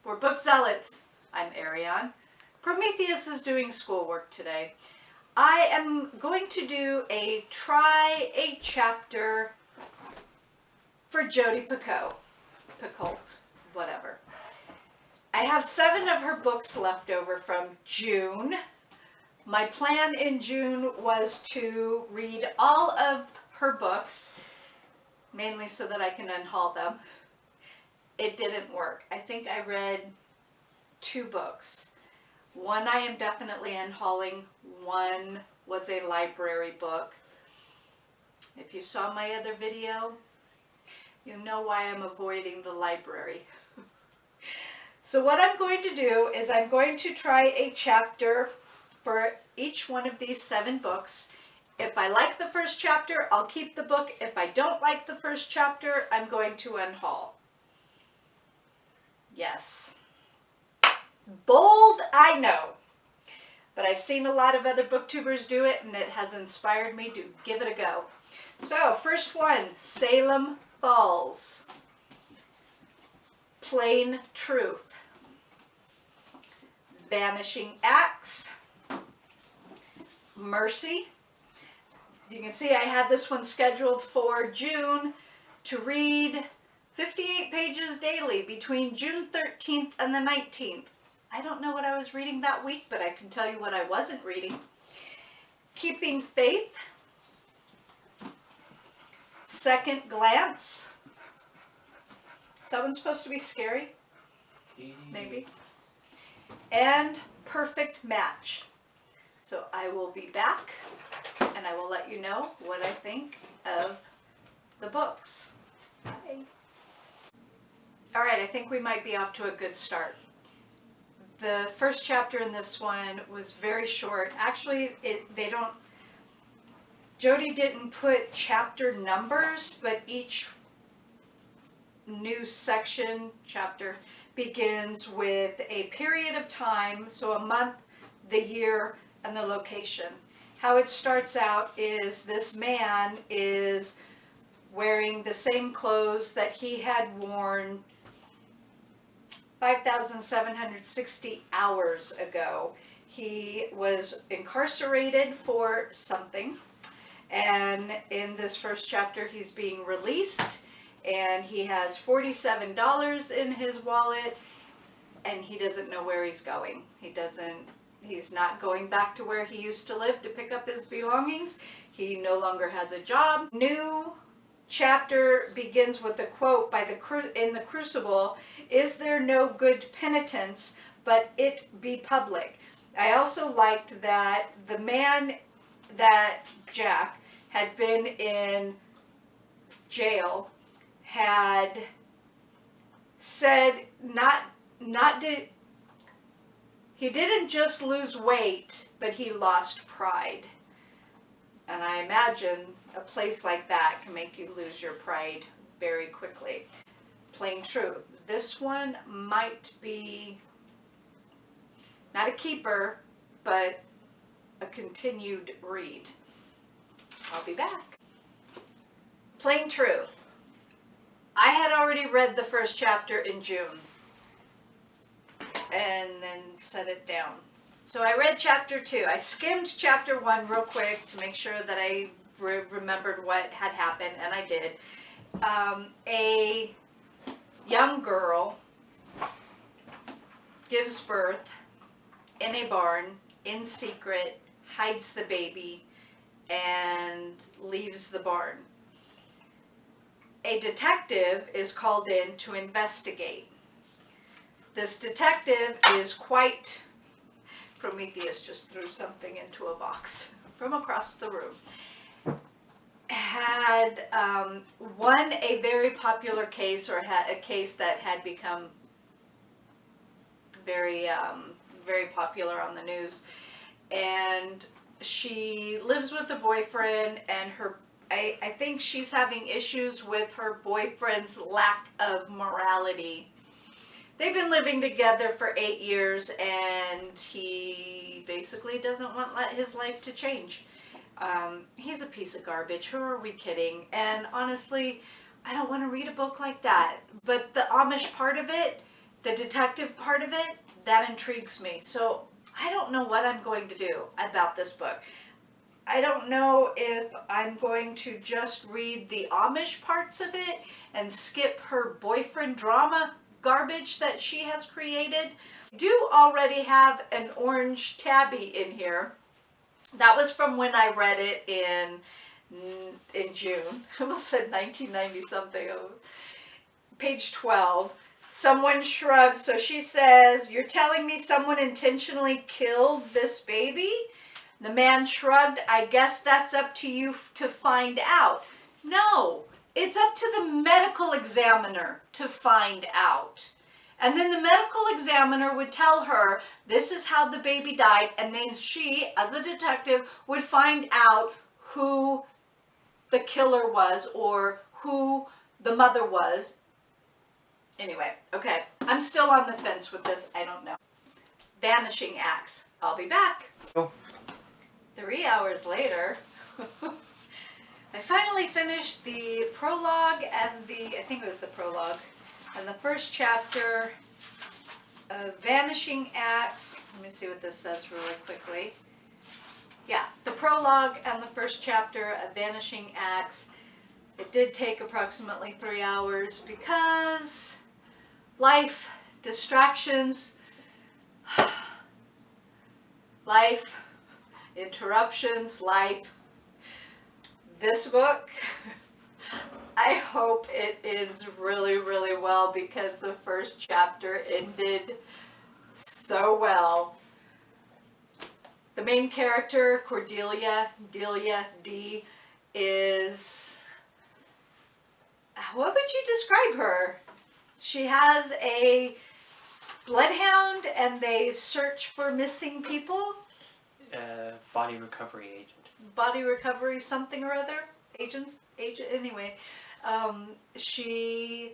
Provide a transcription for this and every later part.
We're book zealots. I'm Ariane. Prometheus is doing schoolwork today. I am going to do try a chapter for Jodi Picoult, whatever. I have 7 of her books left over from June. My plan in June was to read all of her books, mainly so that I can unhaul them. It didn't work. I think I read 2 books. One I am definitely unhauling. One was a library book. If you saw my other video, you know why I'm avoiding the library. So what I'm going to do is I'm going to try a chapter for each one of these 7 books. If I like the first chapter, I'll keep the book. If I don't like the first chapter, I'm going to unhaul. Yes. Bold, I know. But I've seen a lot of other booktubers do it, and it has inspired me to give it a go. So, first one, Salem Falls. Plain Truth. Vanishing Acts. Mercy. You can see I had this one scheduled for June to read 58 pages daily between June 13th and the 19th. I don't know what I was reading that week, but I can tell you what I wasn't reading. Keeping Faith. Second Glance. Is that one supposed to be scary? Maybe. And Perfect Match. So I will be back and I will let you know what I think of the books. Bye. All right, I think we might be off to a good start. The first chapter in this one was very short. Actually, Jodi didn't put chapter numbers, but each new chapter begins with a period of time, so a month, the year, and the location. How it starts out is this man is wearing the same clothes that he had worn 5,760 hours ago. He was incarcerated for something, and in this first chapter he's being released, and he has $47 in his wallet, and he doesn't know where he's going. He's not going back to where he used to live to pick up his belongings. He no longer has a job. New chapter begins with a quote in the Crucible, "Is there no good penitence but it be public?" I also liked that the man that Jack had been in jail had said he didn't just lose weight, but he lost pride. And I imagine a place like that can make you lose your pride very quickly. Plain Truth. This one might be not a keeper, but a continued read. I'll be back. Plain Truth. I had already read the first chapter in June and then set it down. So I read chapter 2. I skimmed chapter 1 real quick to make sure that I remembered what had happened, and I did. A young girl gives birth in a barn in secret, hides the baby, and leaves the barn. A detective is called in to investigate. This detective is quite... Prometheus just threw something into a box from across the room. Had won a very popular case, or had a case that had become very, very popular on the news. And she lives with a boyfriend, and I think she's having issues with her boyfriend's lack of morality. They've been living together for 8 years, and he basically doesn't want his life to change. He's a piece of garbage. Who are we kidding? And honestly, I don't want to read a book like that. But the Amish part of it the detective part of it, that intrigues me. So I don't know what I'm going to do about this book. I don't know if I'm going to just read the Amish parts of it and skip her boyfriend drama garbage that she has created. I do already have an orange tabby in here. That was from when I read it in June. I almost said 1990 something. Page 12. Someone shrugged. So she says, "You're telling me someone intentionally killed this baby?" The man shrugged. "I guess that's up to you to find out." No, it's up to the medical examiner to find out. And then the medical examiner would tell her, this is how the baby died. And then she, as a detective, would find out who the killer was or who the mother was. Anyway, okay. I'm still on the fence with this. I don't know. Vanishing Acts. I'll be back. Oh. 3 hours later, I finally finished the prologue and I think it was the prologue, and the first chapter of Vanishing Acts. Let me see what this says really quickly. Yeah, the prologue and the first chapter of Vanishing Acts. It did take approximately 3 hours because life, distractions, life, interruptions, life. This book, I hope it ends really, really well because the first chapter ended so well. The main character, Cordelia, Delia, D, is, what would you describe her? She has a bloodhound and they search for missing people. Body recovery agent. Body recovery something or other. Agent, anyway. She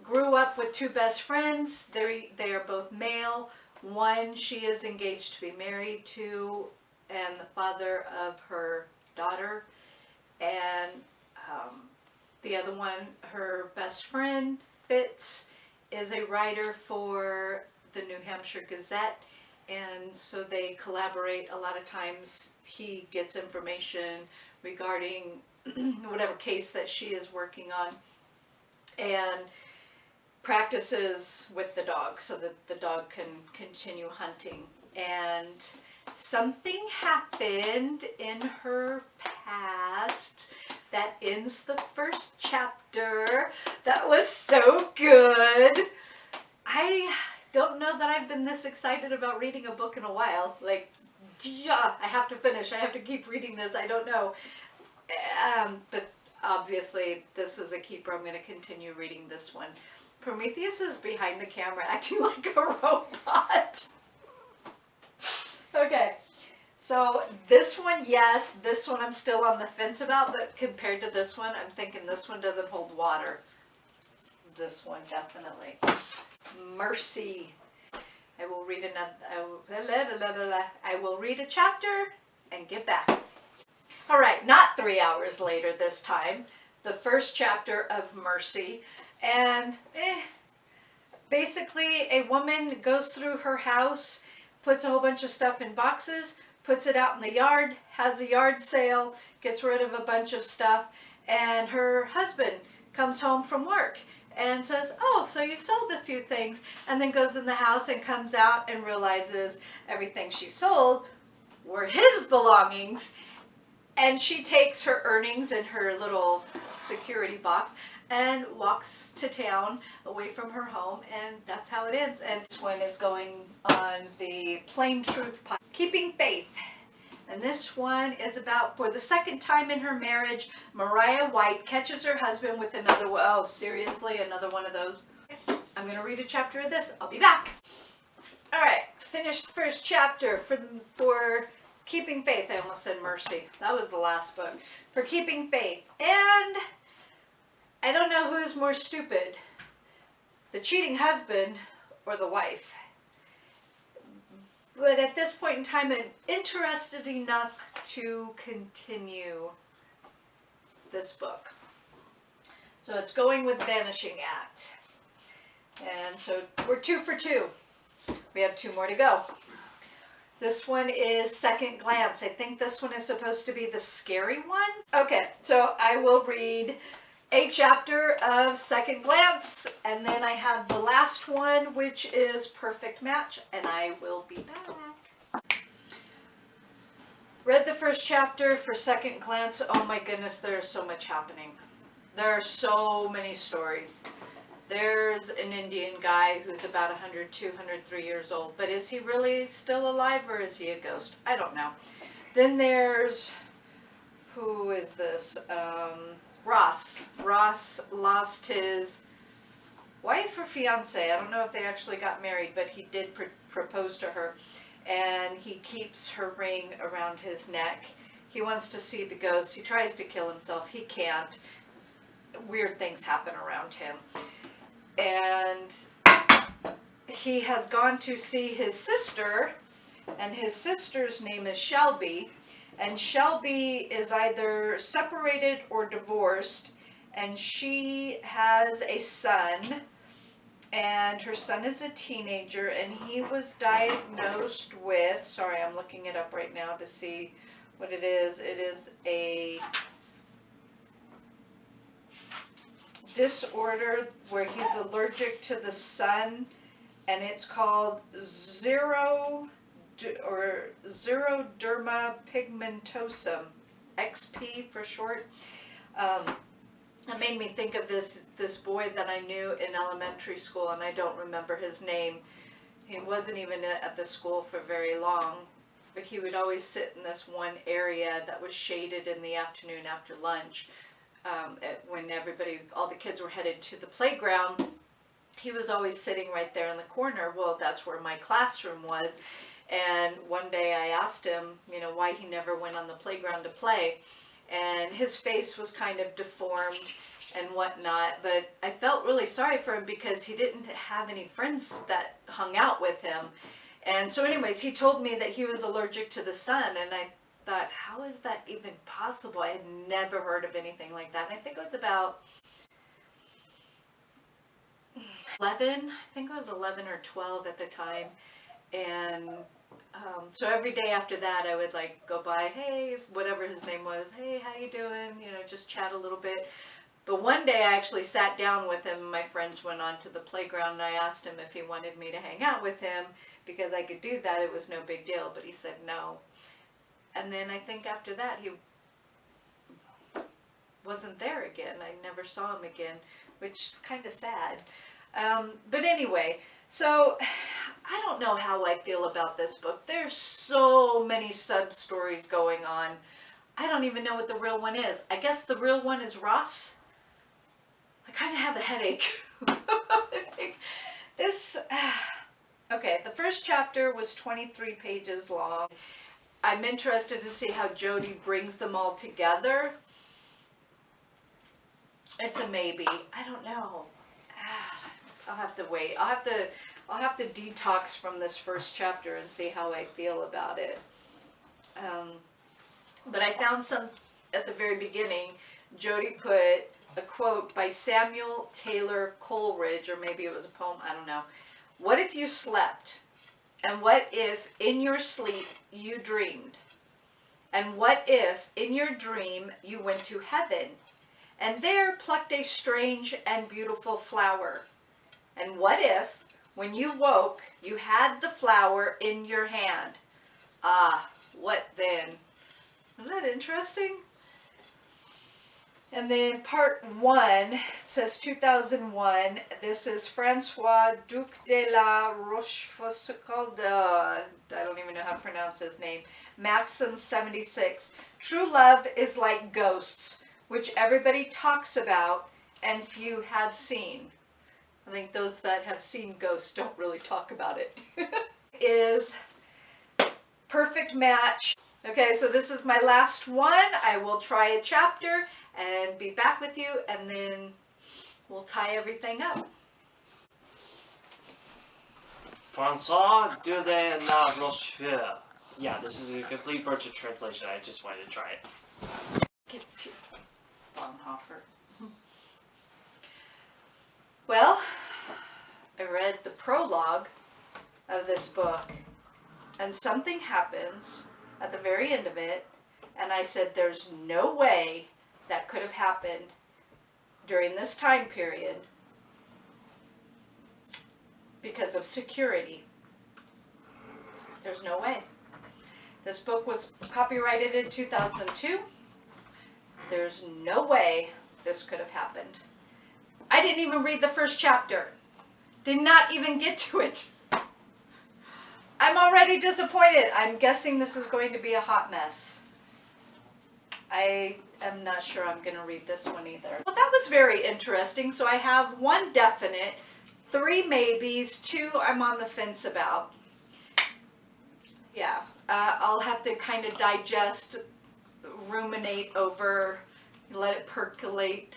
grew up with two best friends. They are both male. One she is engaged to be married to, and the father of her daughter. And the other one, her best friend, Fitz, is a writer for the New Hampshire Gazette. And so they collaborate a lot of times. He gets information regarding whatever case that she is working on and practices with the dog so that the dog can continue hunting. And something happened in her past that ends the first chapter that was so good. I don't know that I've been this excited about reading a book in a while. Like, yeah, I have to finish. I have to keep reading this. I don't know. But obviously, this is a keeper. I'm going to continue reading this one. Prometheus is behind the camera acting like a robot. Okay. So this one, yes. This one I'm still on the fence about. But compared to this one, I'm thinking this one doesn't hold water. This one, definitely. Mercy. I will read I will read a chapter and get back. All right, not 3 hours later this time. The first chapter of Mercy. And basically a woman goes through her house, puts a whole bunch of stuff in boxes, puts it out in the yard, has a yard sale, gets rid of a bunch of stuff, and her husband comes home from work and says, "Oh, so you sold a few things," and then goes in the house and comes out and realizes everything she sold were his belongings. And she takes her earnings in her little security box and walks to town away from her home, and that's how it ends. And this one is going on the Plain Truth Podcast. Keeping Faith. And this one is about, for the second time in her marriage, Mariah White catches her husband with another one. Oh, seriously, another one of those? I'm going to read a chapter of this. I'll be back. All right, finished the first chapter for Keeping Faith. I almost said Mercy. That was the last book. For Keeping Faith. And I don't know who is more stupid, the cheating husband or the wife. But at this point in time, I'm interested enough to continue this book. So it's going with Vanishing Act. And so we're 2 for 2. We have 2 more to go. This one is Second Glance. I think this one is supposed to be the scary one. Okay, so I will read a chapter of Second Glance, and then I have the last one, which is Perfect Match, and I will be back. Read the first chapter for Second Glance. Oh my goodness, there's so much happening. There are so many stories. There's an Indian guy who's about 100, 200, 3 years old. But is he really still alive or is he a ghost? I don't know. Then there's, who is this? Ross. Ross lost his wife or fiance. I don't know if they actually got married, but he did propose to her. And he keeps her ring around his neck. He wants to see the ghost. He tries to kill himself. He can't. Weird things happen around him. And he has gone to see his sister, and his sister's name is Shelby, and Shelby is either separated or divorced, and she has a son, and her son is a teenager, and he was diagnosed with, sorry, I'm looking it up right now to see what it is. It is a disorder where he's allergic to the sun, and it's called xeroderma pigmentosum, XP for short. It made me think of this boy that I knew in elementary school, and I don't remember his name. He wasn't even at the school for very long, but he would always sit in this one area that was shaded in the afternoon after lunch. When all the kids were headed to the playground, he was always sitting right there in the corner. Well, that's where my classroom was. And one day I asked him, why he never went on the playground to play. And his face was kind of deformed and whatnot. But I felt really sorry for him because he didn't have any friends that hung out with him. And so anyways, he told me that he was allergic to the sun, and I thought, how is that even possible? I had never heard of anything like that. And I think it was about 11, I think it was 11 or 12 at the time. And so every day after that, I would go by, hey, whatever his name was, hey, how you doing? Just chat a little bit. But one day I actually sat down with him, and my friends went on to the playground, and I asked him if he wanted me to hang out with him because I could do that. It was no big deal, but he said no. And then I think after that, he wasn't there again. I never saw him again, which is kind of sad. But anyway, so I don't know how I feel about this book. There's so many sub-stories going on. I don't even know what the real one is. I guess the real one is Ross. I kind of have a headache. I think this... Okay, the first chapter was 23 pages long. I'm interested to see how Jodi brings them all together. It's a maybe. I don't know. I'll have to wait. I'll have to detox from this first chapter and see how I feel about it. But I found some at the very beginning. Jodi put a quote by Samuel Taylor Coleridge, or maybe it was a poem, I don't know. What if you slept? And what if in your sleep you dreamed? And what if in your dream you went to heaven and there plucked a strange and beautiful flower? And what if when you woke you had the flower in your hand? Ah, what then? Isn't that interesting? And then part 1 says 2001. This is Francois Duc de la Rochefoucauld. I don't even know how to pronounce his name. Maxim 76. True love is like ghosts, which everybody talks about and few have seen. I think those that have seen ghosts don't really talk about it. Is Perfect Match. Okay, so this is my last one. I will try a chapter and be back with you, and then we'll tie everything up. François de la Rochefoucauld. Yeah, this is a complete butcher translation. I just wanted to try it. Get to Bonhoeffer. Well, I read the prologue of this book, and something happens at the very end of it, and I said, there's no way that could have happened during this time period because of security. There's no way. This book was copyrighted in 2002. There's no way this could have happened. I didn't even read the first chapter. Did not even get to it. I'm already disappointed. I'm guessing this is going to be a hot mess. I am not sure I'm going to read this one either. Well, that was very interesting. So I have 1 definite, 3 maybes, 2 I'm on the fence about. Yeah, I'll have to kind of digest, ruminate over, let it percolate,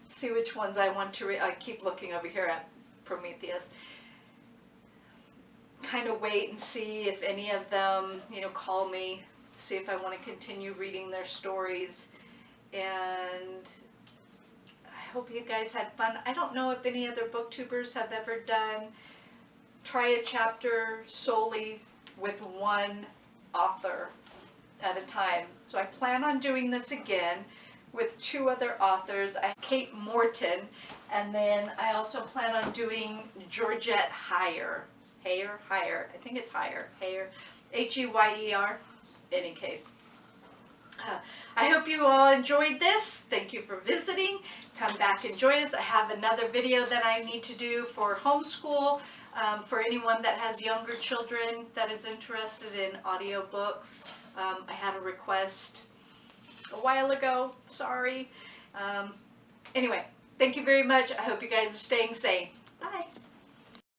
see which ones I want to read. I keep looking over here at Prometheus. Kind of wait and see if any of them, call me, see if I want to continue reading their stories. And I hope you guys had fun. I don't know if any other booktubers have ever done try a chapter solely with 1 author at a time. So I plan on doing this again with 2 other authors. I have Kate Morton, and then I also plan on doing Georgette Heyer. Heyer. I think it's Heyer. Heyer. Any case. I hope you all enjoyed this. Thank you for visiting. Come back and join us. I have another video that I need to do for homeschool. For anyone that has younger children that is interested in audiobooks. I had a request a while ago. Sorry. Anyway, thank you very much. I hope you guys are staying safe.